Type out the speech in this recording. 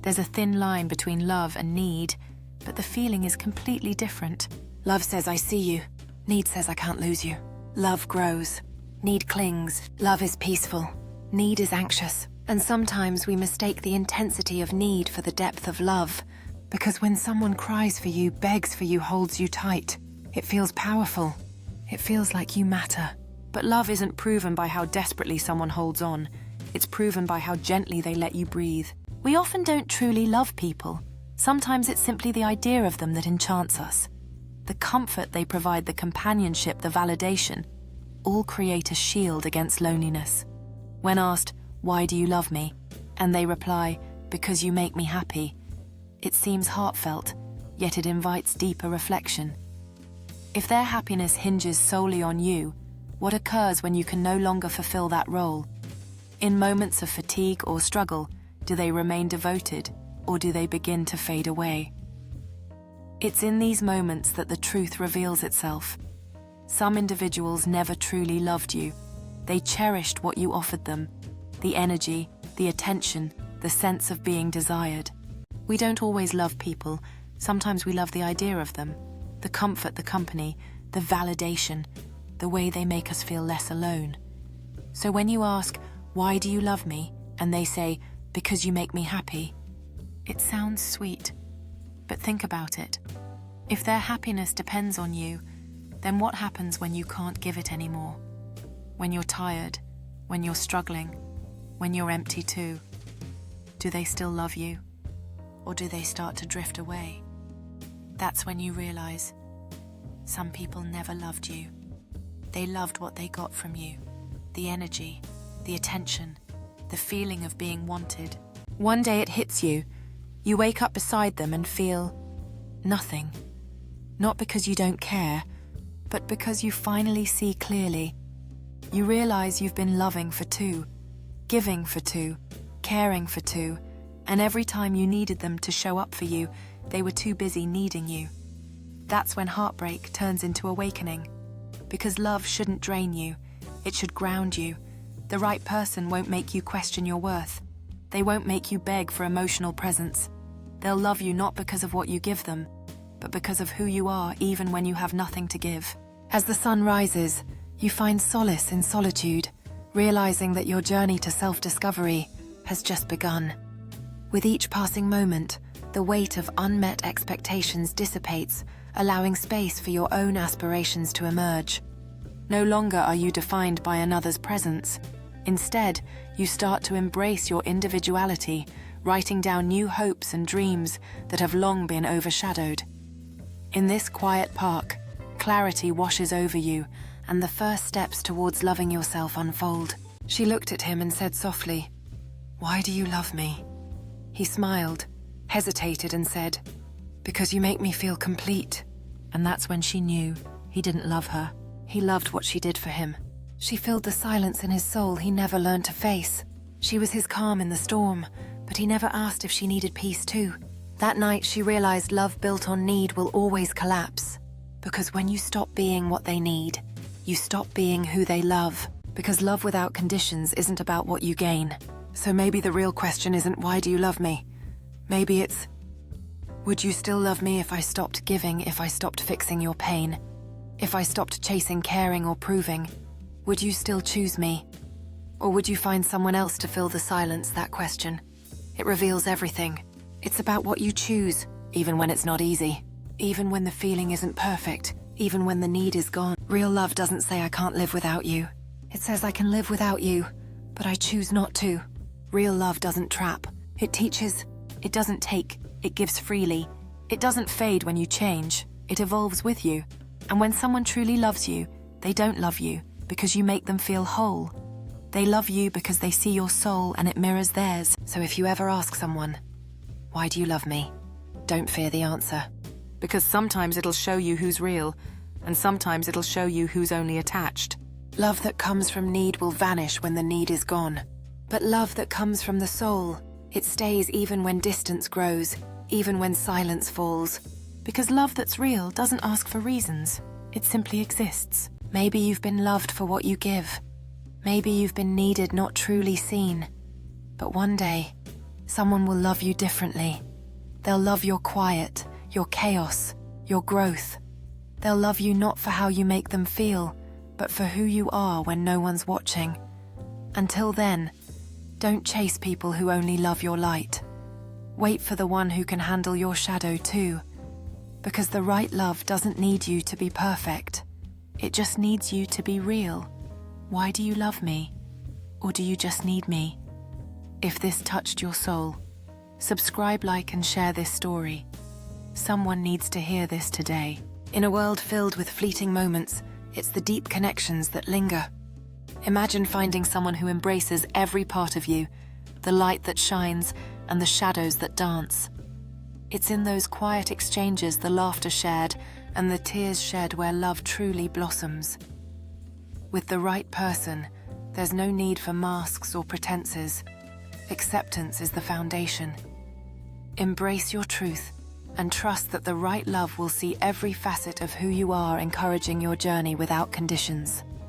There's a thin line between love and need, but the feeling is completely different. Love says, I see you. Need says, I can't lose you. Love grows. Need clings. Love is peaceful. Need is anxious. And sometimes we mistake the intensity of need for the depth of love, because when someone cries for you, begs for you, holds you tight, it feels powerful. It feels like you matter. But love isn't proven by how desperately someone holds on. It's proven by how gently they let you breathe. We often don't truly love people. Sometimes it's simply the idea of them that enchants us. The comfort they provide, the companionship, the validation, all create a shield against loneliness. When asked, why do you love me? And they reply, because you make me happy. It seems heartfelt, yet it invites deeper reflection. If their happiness hinges solely on you, what occurs when you can no longer fulfill that role? In moments of fatigue or struggle, do they remain devoted, or do they begin to fade away? It's in these moments that the truth reveals itself. Some individuals never truly loved you. They cherished what you offered them, the energy, the attention, the sense of being desired. We don't always love people. Sometimes we love the idea of them, the comfort, the company, the validation, the way they make us feel less alone. So when you ask, why do you love me? And they say, because you make me happy. It sounds sweet, but think about it. If their happiness depends on you, then what happens when you can't give it anymore? When you're tired, when you're struggling, when you're empty too? Do they still love you? Or do they start to drift away? That's when you realize some people never loved you. They loved what they got from you, the energy, the attention, the feeling of being wanted. One day it hits you. You wake up beside them and feel nothing. Not because you don't care, but because you finally see clearly. You realize you've been loving for two, giving for two, caring for two, and every time you needed them to show up for you, they were too busy needing you. That's when heartbreak turns into awakening. Because love shouldn't drain you, it should ground you. The right person won't make you question your worth. They won't make you beg for emotional presence. They'll love you not because of what you give them, but because of who you are even when you have nothing to give. As the sun rises, you find solace in solitude, realizing that your journey to self-discovery has just begun. With each passing moment, the weight of unmet expectations dissipates, allowing space for your own aspirations to emerge. No longer are you defined by another's presence. Instead, you start to embrace your individuality, writing down new hopes and dreams that have long been overshadowed. In this quiet park, clarity washes over you, and the first steps towards loving yourself unfold. She looked at him and said softly, "Why do you love me?" He smiled, hesitated and said, "Because you make me feel complete." And that's when she knew he didn't love her. He loved what she did for him. She filled the silence in his soul he never learned to face. She was his calm in the storm, but he never asked if she needed peace too. That night she realized love built on need will always collapse. Because when you stop being what they need, you stop being who they love. Because love without conditions isn't about what you gain. So maybe the real question isn't, why do you love me? Maybe it's, would you still love me if I stopped giving, if I stopped fixing your pain? If I stopped chasing, caring, or proving? Would you still choose me? Or would you find someone else to fill the silence? That question. It reveals everything. It's about what you choose, even when it's not easy. Even when the feeling isn't perfect. Even when the need is gone. Real love doesn't say I can't live without you. It says I can live without you, but I choose not to. Real love doesn't trap. It teaches. It doesn't take. It gives freely. It doesn't fade when you change. It evolves with you. And when someone truly loves you, they don't love you because you make them feel whole. They love you because they see your soul and it mirrors theirs. So if you ever ask someone, "Why do you love me?" don't fear the answer. Because sometimes it'll show you who's real, and sometimes it'll show you who's only attached. Love that comes from need will vanish when the need is gone. But love that comes from the soul, it stays even when distance grows, even when silence falls. Because love that's real doesn't ask for reasons. It simply exists. Maybe you've been loved for what you give. Maybe you've been needed, not truly seen. But one day, Someone will love you differently. They'll love your quiet, your chaos, your growth. They'll love you not for how you make them feel, but for who you are when no one's watching. Until then, don't chase people who only love your light. Wait for the one who can handle your shadow too. Because the right love doesn't need you to be perfect. It just needs you to be real. Why do you love me? Or do you just need me? If this touched your soul, subscribe, like, and share this story. Someone needs to hear this today. In a world filled with fleeting moments, it's the deep connections that linger. Imagine finding someone who embraces every part of you, the light that shines and the shadows that dance. It's in those quiet exchanges, the laughter shared and the tears shed, where love truly blossoms. With the right person, there's no need for masks or pretenses. Acceptance is the foundation. Embrace your truth and trust that the right love will see every facet of who you are, encouraging your journey without conditions.